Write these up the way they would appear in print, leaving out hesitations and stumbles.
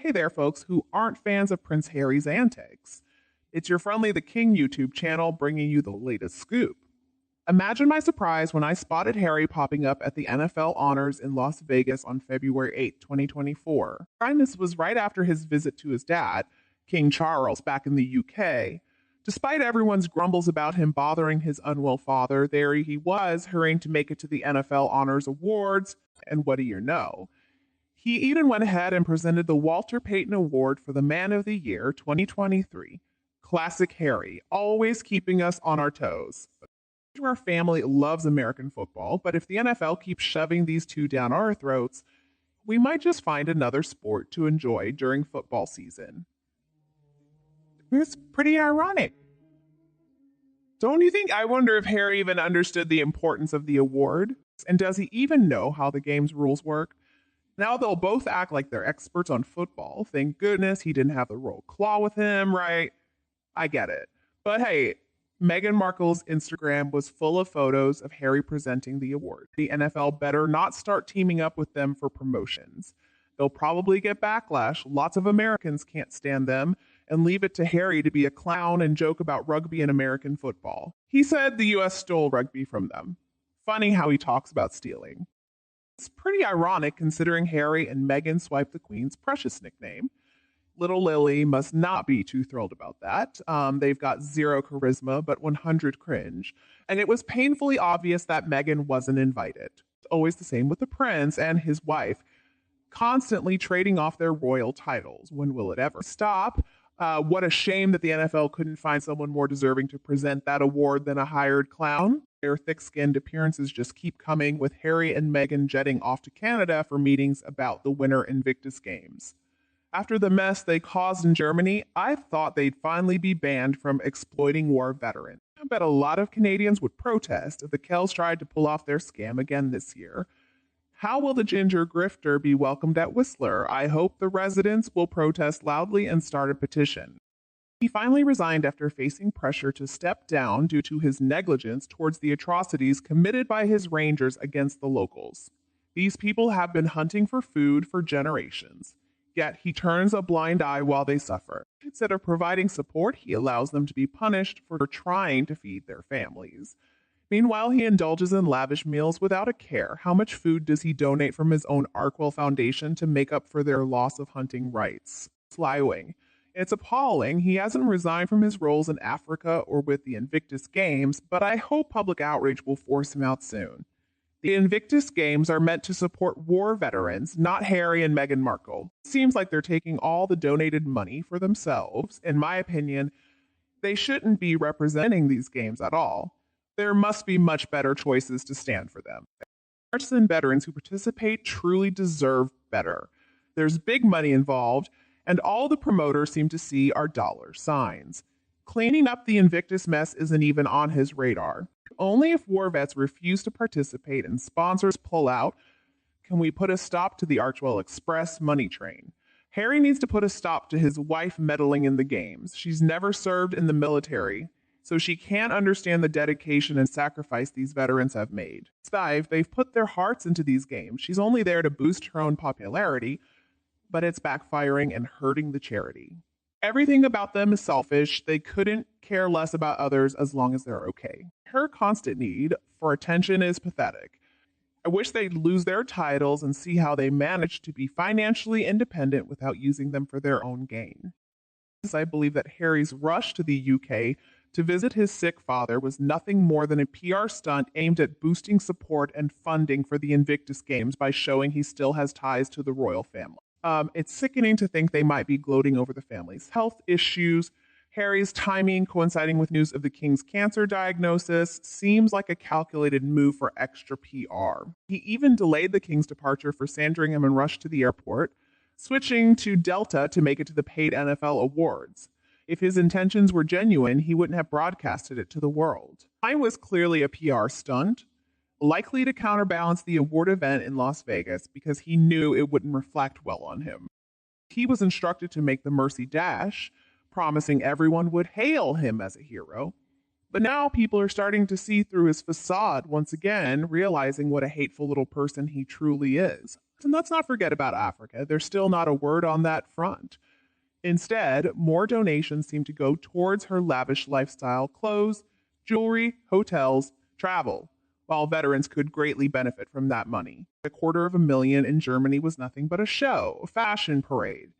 Hey there, folks who aren't fans of Prince Harry's antics. It's your friendly The King YouTube channel bringing you the latest scoop. Imagine my surprise when I spotted Harry popping up at the NFL Honors in Las Vegas on February 8, 2024. This was right after his visit to his dad, King Charles, back in the UK. Despite everyone's grumbles about him bothering his unwell father, there he was, hurrying to make it to the NFL Honors Awards, and what do you know? He even went ahead and presented the Walter Payton Award for the Man of the Year 2023. Classic Harry, always keeping us on our toes. Our family loves American football, but if the NFL keeps shoving these two down our throats, we might just find another sport to enjoy during football season. It's pretty ironic. Don't you think? I wonder if Harry even understood the importance of the award, and does he even know how the game's rules work? Now they'll both act like they're experts on football. Thank goodness he didn't have the royal claw with him, right? I get it. But hey, Meghan Markle's Instagram was full of photos of Harry presenting the award. The NFL better not start teaming up with them for promotions. They'll probably get backlash. Lots of Americans can't stand them and leave it to Harry to be a clown and joke about rugby and American football. He said the US stole rugby from them. Funny how he talks about stealing. It's pretty ironic considering Harry and Meghan swiped the Queen's precious nickname. Little Lily must not be too thrilled about that. They've got 0 charisma, but 100 cringe. And it was painfully obvious that Meghan wasn't invited. Always the same with the prince and his wife, constantly trading off their royal titles. When will it ever stop? What a shame that the NFL couldn't find someone more deserving to present that award than a hired clown. Their thick-skinned appearances just keep coming, with Harry and Meghan jetting off to Canada for meetings about the Winter Invictus Games. After the mess they caused in Germany, I thought they'd finally be banned from exploiting war veterans. I bet a lot of Canadians would protest if the Kells tried to pull off their scam again this year. How will the ginger grifter be welcomed at Whistler? I hope the residents will protest loudly and start a petition. He finally resigned after facing pressure to step down due to his negligence towards the atrocities committed by his rangers against the locals. These people have been hunting for food for generations. Yet he turns a blind eye while they suffer. Instead of providing support, he allows them to be punished for trying to feed their families. Meanwhile, he indulges in lavish meals without a care. How much food does he donate from his own Arkwell Foundation to make up for their loss of hunting rights? Flying. It's appalling. He hasn't resigned from his roles in Africa or with the Invictus Games, but I hope public outrage will force him out soon. The Invictus Games are meant to support war veterans, not Harry and Meghan Markle. It seems like they're taking all the donated money for themselves. In my opinion, they shouldn't be representing these games at all. There must be much better choices to stand for them. Partisan veterans who participate truly deserve better. There's big money involved, and all the promoters seem to see are dollar signs. Cleaning up the Invictus mess isn't even on his radar. Only if war vets refuse to participate and sponsors pull out can we put a stop to the Archwell Express money train. Harry needs to put a stop to his wife meddling in the games. She's never served in the military, so she can't understand the dedication and sacrifice these veterans have made. They've put their hearts into these games. She's only there to boost her own popularity, but it's backfiring and hurting the charity. Everything about them is selfish. They couldn't care less about others as long as they're okay. Her constant need for attention is pathetic. I wish they'd lose their titles and see how they manage to be financially independent without using them for their own gain. I believe that Harry's rush to the UK to visit his sick father was nothing more than a PR stunt aimed at boosting support and funding for the Invictus Games by showing he still has ties to the royal family. It's sickening to think they might be gloating over the family's health issues. Harry's timing, coinciding with news of the king's cancer diagnosis, seems like a calculated move for extra PR. He even delayed the king's departure for Sandringham and rushed to the airport, switching to Delta to make it to the paid NFL awards. If his intentions were genuine, he wouldn't have broadcasted it to the world. Mine was clearly a PR stunt, likely to counterbalance the award event in Las Vegas because he knew it wouldn't reflect well on him. He was instructed to make the Mercy Dash, promising everyone would hail him as a hero. But now people are starting to see through his facade once again, realizing what a hateful little person he truly is. And let's not forget about Africa. There's still not a word on that front. Instead, more donations seem to go towards her lavish lifestyle, clothes, jewelry, hotels, travel, while veterans could greatly benefit from that money. $250,000 in Germany was nothing but a show, a fashion parade.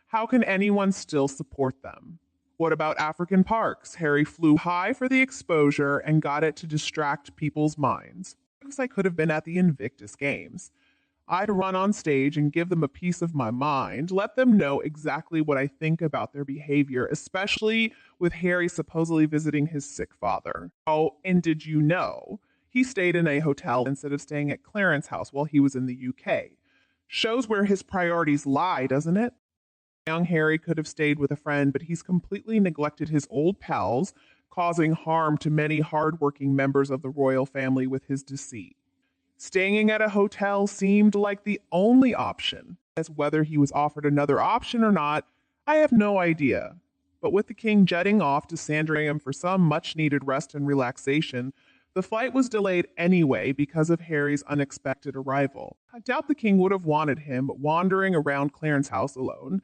How can anyone still support them? What about African parks? Harry flew high for the exposure and got it to distract people's minds. I could have been at the Invictus Games. I'd run on stage and give them a piece of my mind, let them know exactly what I think about their behavior, especially with Harry supposedly visiting his sick father. Oh, and did you know? He stayed in a hotel instead of staying at Clarence House while he was in the UK. Shows where his priorities lie, doesn't it? Young Harry could have stayed with a friend, but he's completely neglected his old pals, causing harm to many hardworking members of the royal family with his deceit. Staying at a hotel seemed like the only option. As whether he was offered another option or not, I have no idea. But with the king jetting off to Sandringham for some much-needed rest and relaxation, the flight was delayed anyway because of Harry's unexpected arrival. I doubt the king would have wanted him wandering around Clarence House alone,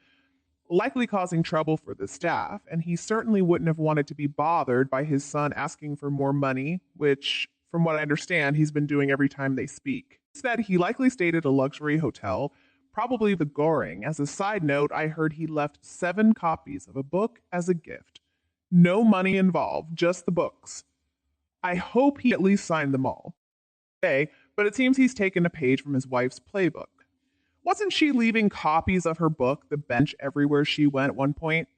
likely causing trouble for the staff, and he certainly wouldn't have wanted to be bothered by his son asking for more money, which, from what I understand, he's been doing every time they speak. Instead, he likely stayed at a luxury hotel, probably the Goring. As a side note, I heard he left 7 copies of a book as a gift. No money involved, just the books. I hope he at least signed them all. Okay, but it seems he's taken a page from his wife's playbook. Wasn't she leaving copies of her book, The Bench, everywhere she went at one point?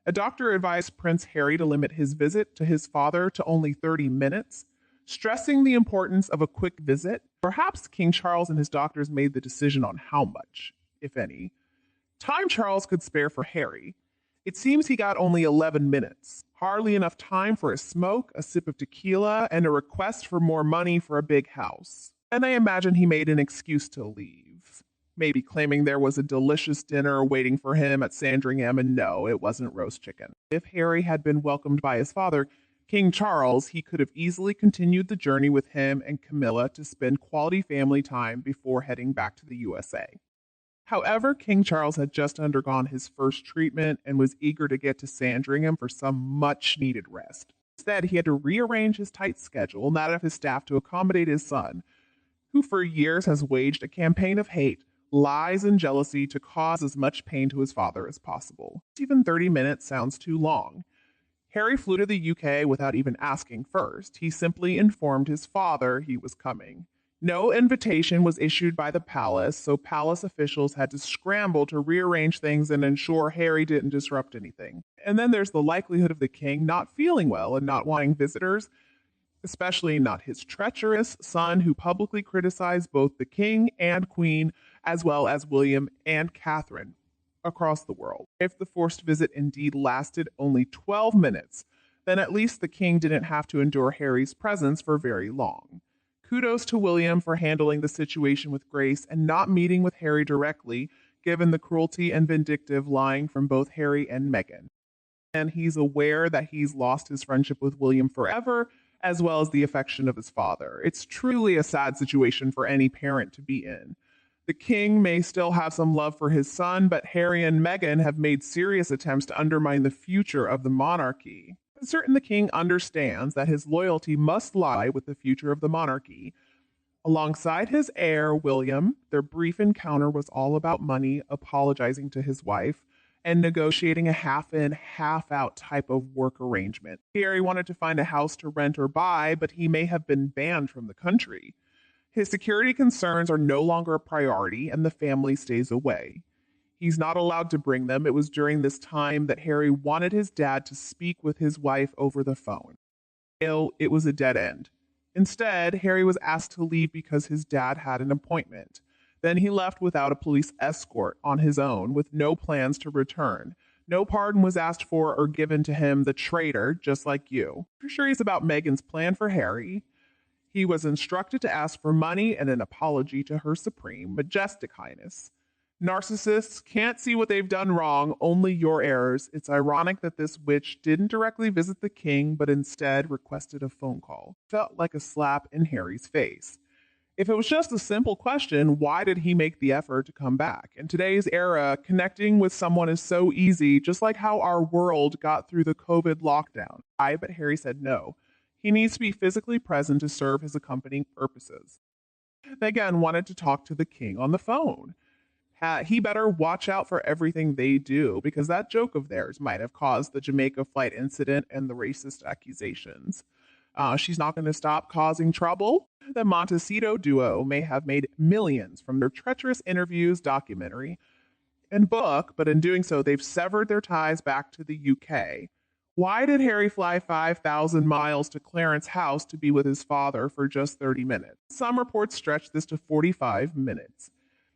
A doctor advised Prince Harry to limit his visit to his father to only 30 minutes, stressing the importance of a quick visit. Perhaps King Charles and his doctors made the decision on how much, if any, time Charles could spare for Harry. It seems he got only 11 minutes. Hardly enough time for a smoke, a sip of tequila, and a request for more money for a big house. And I imagine he made an excuse to leave. Maybe claiming there was a delicious dinner waiting for him at Sandringham, and no, it wasn't roast chicken. If Harry had been welcomed by his father, King Charles, he could have easily continued the journey with him and Camilla to spend quality family time before heading back to the USA. However, King Charles had just undergone his first treatment and was eager to get to Sandringham for some much-needed rest. Instead, he had to rearrange his tight schedule and that of his staff to accommodate his son, who for years has waged a campaign of hate, lies, and jealousy to cause as much pain to his father as possible. Even 30 minutes sounds too long. Harry flew to the UK without even asking first. He simply informed his father he was coming. No invitation was issued by the palace, so palace officials had to scramble to rearrange things and ensure Harry didn't disrupt anything. And then there's the likelihood of the king not feeling well and not wanting visitors, especially not his treacherous son who publicly criticized both the king and queen, as well as William and Catherine across the world. If the forced visit indeed lasted only 12 minutes, then at least the king didn't have to endure Harry's presence for very long. Kudos to William for handling the situation with grace and not meeting with Harry directly, given the cruelty and vindictive lying from both Harry and Meghan. And he's aware that he's lost his friendship with William forever, as well as the affection of his father. It's truly a sad situation for any parent to be in. The king may still have some love for his son, but Harry and Meghan have made serious attempts to undermine the future of the monarchy. I'm certain the king understands that his loyalty must lie with the future of the monarchy. Alongside his heir, William, their brief encounter was all about money, apologizing to his wife, and negotiating a half-in, half-out type of work arrangement. Harry wanted to find a house to rent or buy, but he may have been banned from the country. His security concerns are no longer a priority, and the family stays away. He's not allowed to bring them. It was during this time that Harry wanted his dad to speak with his wife over the phone. It was a dead end. Instead, Harry was asked to leave because his dad had an appointment. Then he left without a police escort on his own, with no plans to return. No pardon was asked for or given to him, the traitor, just like you. I'm sure he's about Meghan's plan for Harry. He was instructed to ask for money and an apology to her supreme, majestic highness. Narcissists can't see what they've done wrong, only your errors. It's ironic that this witch didn't directly visit the king, but instead requested a phone call. Felt like a slap in Harry's face. If it was just a simple question, why did he make the effort to come back? In today's era, connecting with someone is so easy, just like how our world got through the COVID lockdown. But Harry said no. He needs to be physically present to serve his accompanying purposes. They again wanted to talk to the king on the phone. He better watch out for everything they do, because that joke of theirs might have caused the Jamaica flight incident and the racist accusations. She's not going to stop causing trouble. The Montecito duo may have made millions from their treacherous interviews, documentary, and book, but in doing so, they've severed their ties back to the UK. Why did Harry fly 5,000 miles to Clarence House to be with his father for just 30 minutes? Some reports stretch this to 45 minutes.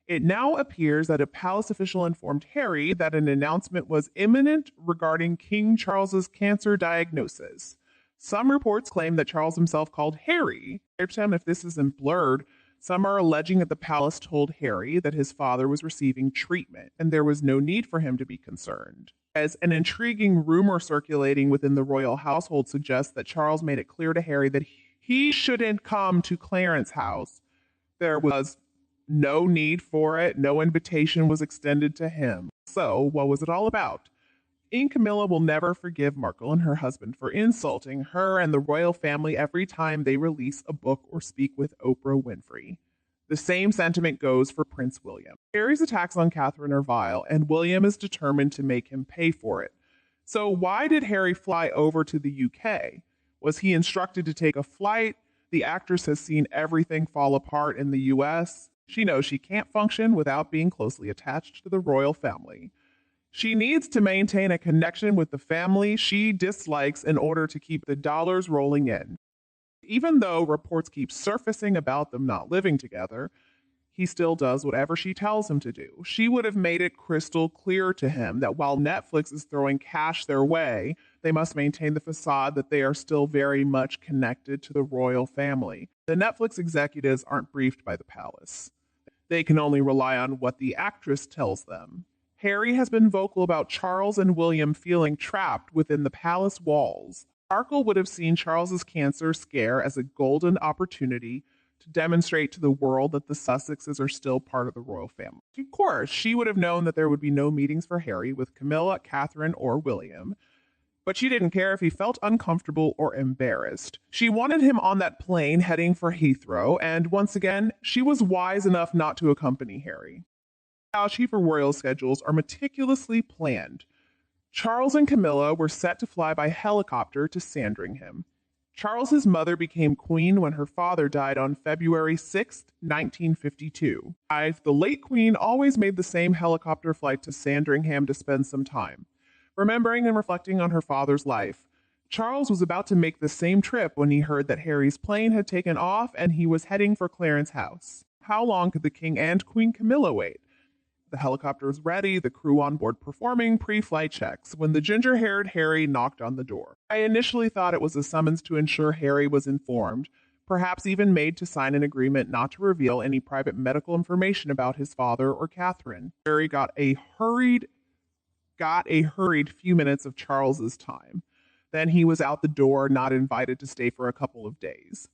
It now appears that a palace official informed Harry that an announcement was imminent regarding King Charles's cancer diagnosis. Some reports claim that Charles himself called Harry. If this isn't blurred, some are alleging that the palace told Harry that his father was receiving treatment and there was no need for him to be concerned. As an intriguing rumor circulating within the royal household suggests that Charles made it clear to Harry that he shouldn't come to Clarence House. There was no need for it. No invitation was extended to him. So, what was it all about? Camilla will never forgive Markle and her husband for insulting her and the royal family every time they release a book or speak with Oprah Winfrey. The same sentiment goes for Prince William. Harry's attacks on Catherine are vile, and William is determined to make him pay for it. So why did Harry fly over to the UK? Was he instructed to take a flight? The actress has seen everything fall apart in the US. She knows she can't function without being closely attached to the royal family. She needs to maintain a connection with the family she dislikes in order to keep the dollars rolling in. Even though reports keep surfacing about them not living together, he still does whatever she tells him to do. She would have made it crystal clear to him that while Netflix is throwing cash their way, they must maintain the facade that they are still very much connected to the royal family. The Netflix executives aren't briefed by the palace. They can only rely on what the actress tells them. Harry has been vocal about Charles and William feeling trapped within the palace walls. Markle would have seen Charles's cancer scare as a golden opportunity to demonstrate to the world that the Sussexes are still part of the royal family. Of course, she would have known that there would be no meetings for Harry with Camilla, Catherine, or William, but she didn't care if he felt uncomfortable or embarrassed. She wanted him on that plane heading for Heathrow, and once again, she was wise enough not to accompany Harry. Chief royal schedules are meticulously planned. Charles and Camilla were set to fly by helicopter to Sandringham. Charles's mother became queen when her father died on February 6, 1952. The late queen always made the same helicopter flight to Sandringham to spend some time. Remembering and reflecting on her father's life, Charles was about to make the same trip when he heard that Harry's plane had taken off and he was heading for Clarence House. How long could the king and Queen Camilla wait? The helicopter was ready, the crew on board performing pre-flight checks, when the ginger-haired Harry knocked on the door. I initially thought it was a summons to ensure Harry was informed, perhaps even made to sign an agreement not to reveal any private medical information about his father or Catherine. Harry got a hurried few minutes of Charles's time. Then he was out the door, not invited to stay for a couple of days.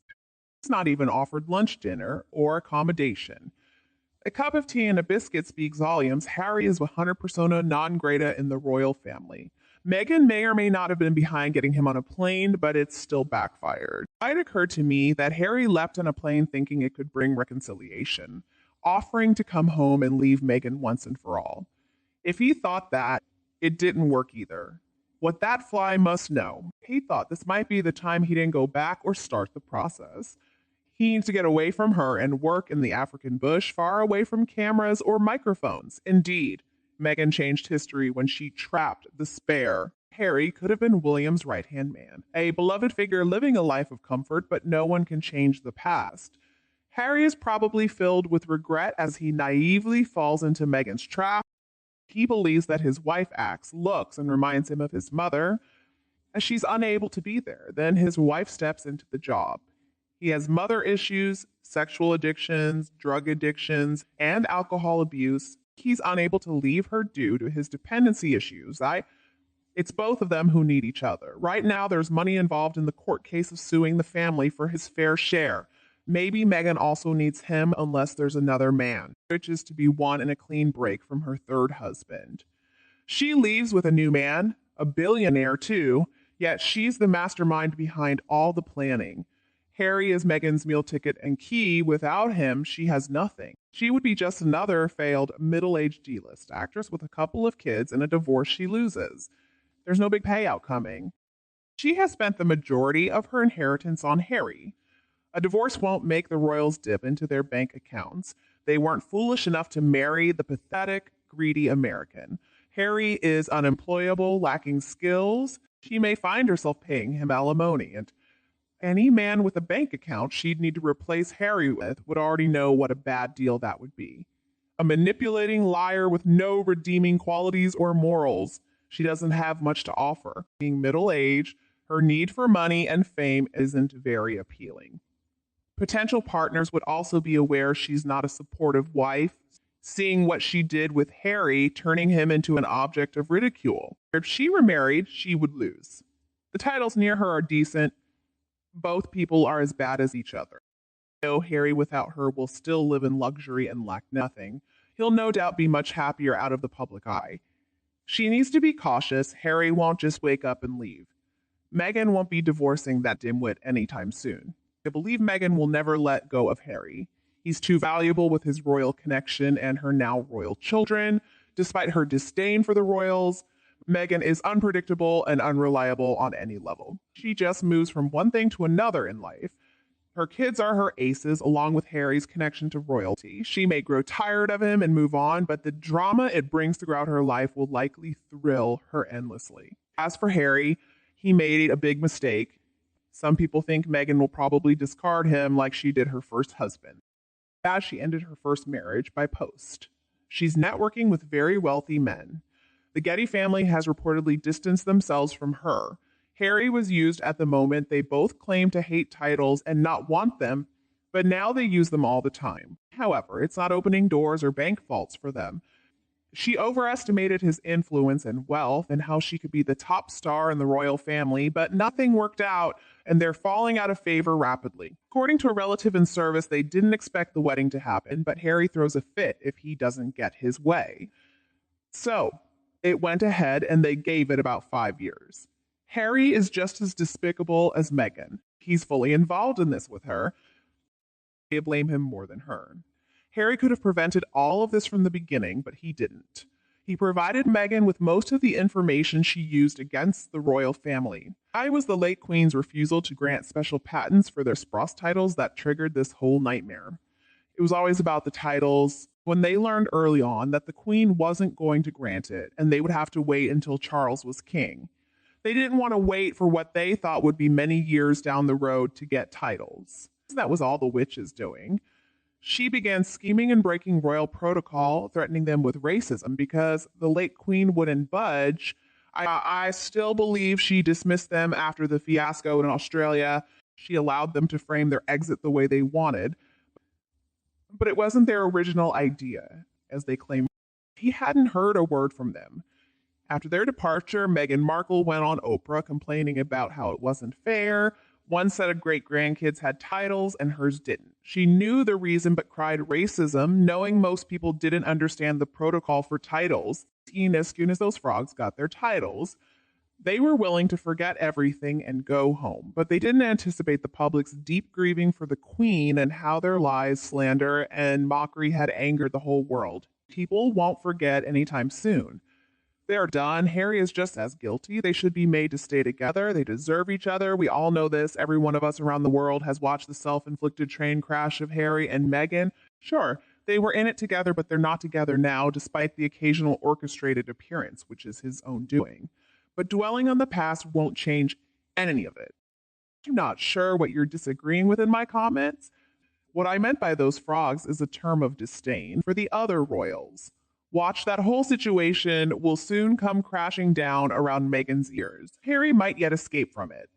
He's not even offered lunch, dinner, or accommodation. A cup of tea and a biscuit speaks volumes. Harry is 100 persona non grata in the royal family. Meghan may or may not have been behind getting him on a plane, but it's still backfired. It occurred to me that Harry leapt on a plane thinking it could bring reconciliation, offering to come home and leave Meghan once and for all. If he thought that, it didn't work either. What that fly must know, he thought this might be the time he didn't go back or start the process. He needs to get away from her and work in the African bush, far away from cameras or microphones. Indeed, Meghan changed history when she trapped the spare. Harry could have been William's right-hand man, a beloved figure living a life of comfort, but no one can change the past. Harry is probably filled with regret as he naively falls into Meghan's trap. He believes that his wife acts, looks, and reminds him of his mother, as she's unable to be there. Then his wife steps into the job. He has mother issues, sexual addictions, drug addictions, and alcohol abuse. He's unable to leave her due to his dependency issues. It's both of them who need each other. Right now, there's money involved in the court case of suing the family for his fair share. Maybe Meghan also needs him unless there's another man, which is to be won in a clean break from her third husband. She leaves with a new man, a billionaire too, yet she's the mastermind behind all the planning. Harry is Meghan's meal ticket and key. Without him, she has nothing. She would be just another failed middle-aged D-list actress with a couple of kids and a divorce she loses. There's no big payout coming. She has spent the majority of her inheritance on Harry. A divorce won't make the royals dip into their bank accounts. They weren't foolish enough to marry the pathetic, greedy American. Harry is unemployable, lacking skills. She may find herself paying him alimony, and any man with a bank account she'd need to replace Harry with would already know what a bad deal that would be. A manipulating liar with no redeeming qualities or morals. She doesn't have much to offer. Being middle-aged, her need for money and fame isn't very appealing. Potential partners would also be aware she's not a supportive wife, seeing what she did with Harry, turning him into an object of ridicule. If she remarried, she would lose. The titles near her are decent. Both people are as bad as each other. Though Harry without her will still live in luxury and lack nothing, he'll no doubt be much happier out of the public eye. She needs to be cautious. Harry won't just wake up and leave. Meghan won't be divorcing that dimwit anytime soon. I believe Meghan will never let go of Harry. He's too valuable with his royal connection and her now royal children. Despite her disdain for the royals, Meghan is unpredictable and unreliable on any level. She just moves from one thing to another in life. Her kids are her aces, along with Harry's connection to royalty. She may grow tired of him and move on, but the drama it brings throughout her life will likely thrill her endlessly. As for Harry, he made a big mistake. Some people think Meghan will probably discard him like she did her first husband. As she ended her first marriage by post. She's networking with very wealthy men. The Getty family has reportedly distanced themselves from her. Harry was used at the moment. They both claim to hate titles and not want them, but now they use them all the time. However, it's not opening doors or bank vaults for them. She overestimated his influence and wealth and how she could be the top star in the royal family, but nothing worked out and they're falling out of favor rapidly. According to a relative in service, they didn't expect the wedding to happen, but Harry throws a fit if he doesn't get his way. So, it went ahead and they gave it about 5 years. Harry is just as despicable as Meghan. He's fully involved in this with her. They blame him more than her. Harry could have prevented all of this from the beginning, but he didn't. He provided Meghan with most of the information she used against the royal family. It was the late Queen's refusal to grant special patents for their Spross titles that triggered this whole nightmare. It was always about the titles. When they learned early on that the Queen wasn't going to grant it, and they would have to wait until Charles was king. They didn't want to wait for what they thought would be many years down the road to get titles. That was all the witch is doing. She began scheming and breaking royal protocol, threatening them with racism because the late Queen wouldn't budge. I still believe she dismissed them after the fiasco in Australia. She allowed them to frame their exit the way they wanted. But it wasn't their original idea, as they claimed. He hadn't heard a word from them. After their departure, Meghan Markle went on Oprah complaining about how it wasn't fair. One set of great-grandkids had titles and hers didn't. She knew the reason but cried racism, knowing most people didn't understand the protocol for titles. As soon as those frogs got their titles, they were willing to forget everything and go home. But they didn't anticipate the public's deep grieving for the Queen and how their lies, slander, and mockery had angered the whole world. People won't forget anytime soon. They're done. Harry is just as guilty. They should be made to stay together. They deserve each other. We all know this. Every one of us around the world has watched the self-inflicted train crash of Harry and Meghan. Sure, they were in it together, but they're not together now, despite the occasional orchestrated appearance, which is his own doing. But dwelling on the past won't change any of it. I'm not sure what you're disagreeing with in my comments. What I meant by those frogs is a term of disdain for the other royals. Watch, that whole situation will soon come crashing down around Meghan's ears. Harry might yet escape from it.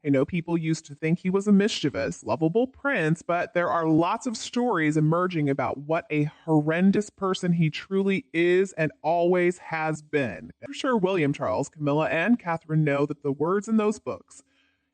I know people used to think he was a mischievous, lovable prince, but there are lots of stories emerging about what a horrendous person he truly is and always has been. For sure, William Charles, Camilla, and Catherine know that the words in those books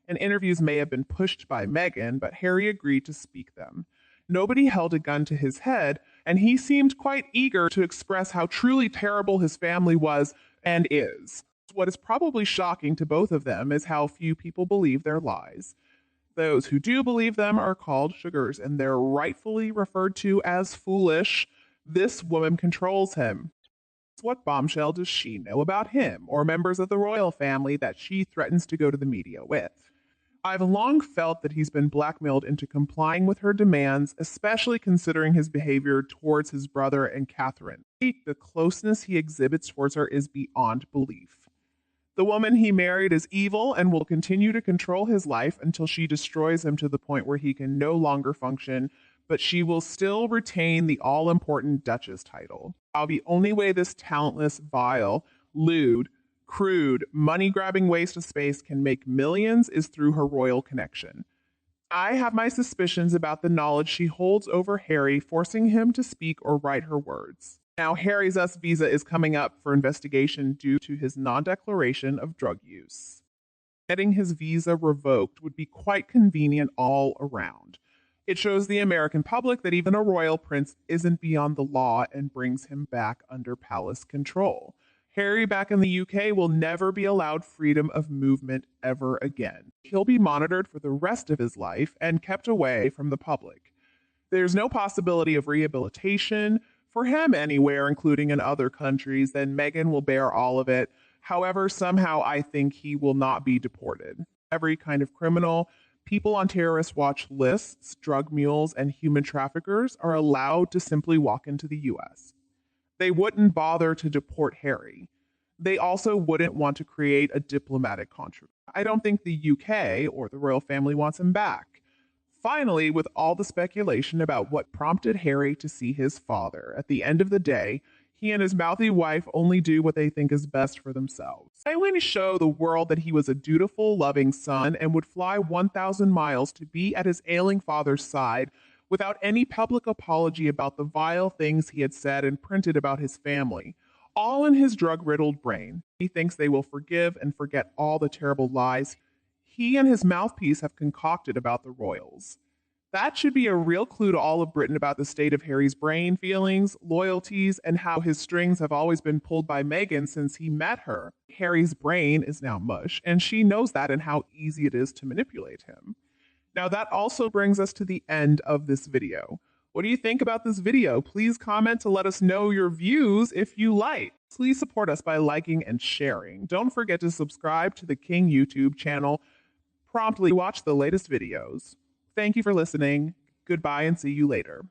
and interviews may have been pushed by Meghan, but Harry agreed to speak them. Nobody held a gun to his head, and he seemed quite eager to express how truly terrible his family was and is. What is probably shocking to both of them is how few people believe their lies. Those who do believe them are called sugars, and they're rightfully referred to as foolish. This woman controls him. What bombshell does she know about him or members of the royal family that she threatens to go to the media with? I've long felt that he's been blackmailed into complying with her demands, especially considering his behavior towards his brother and Catherine. The closeness he exhibits towards her is beyond belief. The woman he married is evil and will continue to control his life until she destroys him to the point where he can no longer function, but she will still retain the all-important Duchess title. Now, the only way this talentless, vile, lewd, crude, money-grabbing waste of space can make millions is through her royal connection. I have my suspicions about the knowledge she holds over Harry, forcing him to speak or write her words. Now, Harry's US visa is coming up for investigation due to his non-declaration of drug use. Getting his visa revoked would be quite convenient all around. It shows the American public that even a royal prince isn't beyond the law and brings him back under palace control. Harry back in the UK will never be allowed freedom of movement ever again. He'll be monitored for the rest of his life and kept away from the public. There's no possibility of rehabilitation for him anywhere, including in other countries, then Meghan will bear all of it. However, somehow I think he will not be deported. Every kind of criminal, people on terrorist watch lists, drug mules, and human traffickers are allowed to simply walk into the US. They wouldn't bother to deport Harry. They also wouldn't want to create a diplomatic controversy. I don't think the UK or the royal family wants him back. Finally, with all the speculation about what prompted Harry to see his father, at the end of the day, he and his mouthy wife only do what they think is best for themselves. They want to show the world that he was a dutiful, loving son and would fly 1,000 miles to be at his ailing father's side without any public apology about the vile things he had said and printed about his family, all in his drug-riddled brain. He thinks they will forgive and forget all the terrible lies he and his mouthpiece have concocted about the royals. That should be a real clue to all of Britain about the state of Harry's brain, feelings, loyalties, and how his strings have always been pulled by Meghan since he met her. Harry's brain is now mush, and she knows that and how easy it is to manipulate him. Now that also brings us to the end of this video. What do you think about this video? Please comment to let us know your views if you like. Please support us by liking and sharing. Don't forget to subscribe to the King YouTube channel. Promptly watch the latest videos. Thank you for listening. Goodbye and see you later.